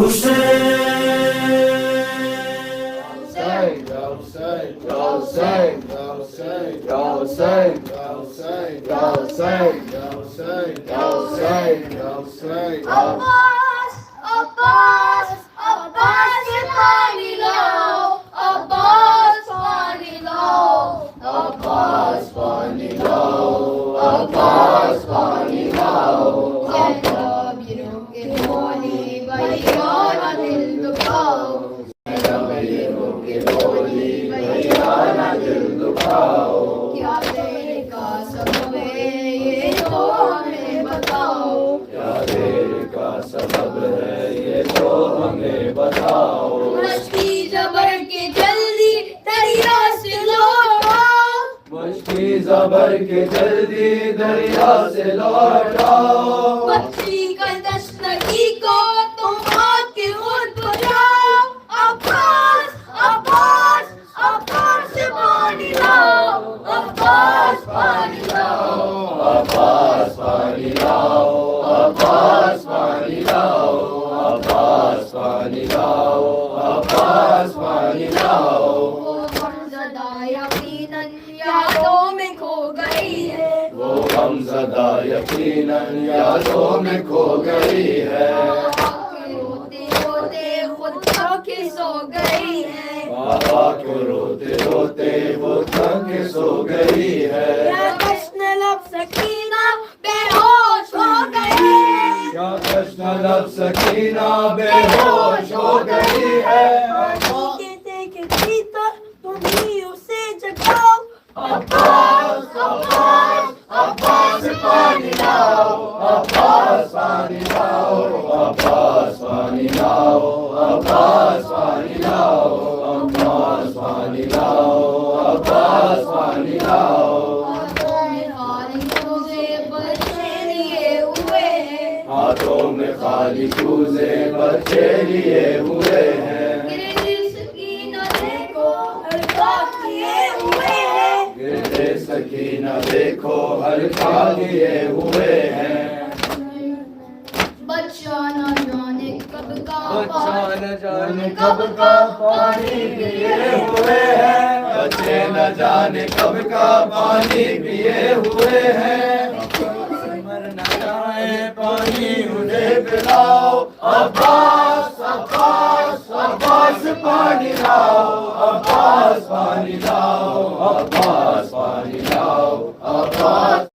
عباس عباس عباس پانی لاؤ عباس پانی لاؤ عباس پانی لاؤ عباس پانی لاؤ بیروں کے بولی بھیا نہ دل دکھاؤ بیروں کے بولی بھیا نہ دل دکھاؤ کیا دیر کا سبب ہے یہ تو ہمیں بتاؤ کیا دیر کا سبب ہے یہ تو ہمیں بتاؤ مشکی زبر کے جلدی دریا سے لوٹ آؤ مشکی زبر کے جلدی دریا سے لوٹ آؤ بچی کا تشنگی کو تم آ کے خود بجاؤ عباس عباس عباس سے پانی لاؤ عباس پانی لاؤ عباس پانی لاؤ عباس پانی لاؤ عباس پانی لاؤ عباس پانی لاؤ وہ غمزدہ یقیناً یادوں میں کھو گئی ہے وہ غمزدہ یقیناً یادوں میں کھو گئی ہے روتے روتے خود تھک کے سو گئی ہے بابا کو روتے روتے وہ تھک کے سو گئی ہے کیا جشن لب سکینہ بے ہوش ہو گئی ہے کیا جشن لب سکینہ بے ہوش ہو گئی ہے کہتے کہ جیتا تم ہی اسے جگاؤ عباس عباس عباس پانی لاؤ عباس پانی لاؤ عباس پانی لاؤ عباس پانی لاؤ عباس پانی لاؤ عباس پانی لاؤ ہاتھوں میں خالی کوزے بچے لیے ہوئے ہیں گردے سکینہ دیکھو ہلکا کیے ہوئے ہیں گردے سکینہ دیکھو ہلکا کیے ہوئے ہیں بچہ نہ جانے کب کا پانی پیے ہوئے ہیں بچے نہ جانے کب کا پانی پیے ہوئے ہیں مر نہ جائے پانی انہیں پلاؤ عباس عباس عباس پانی لاؤ عباس پانی لاؤ عباس پانی لاؤ عباس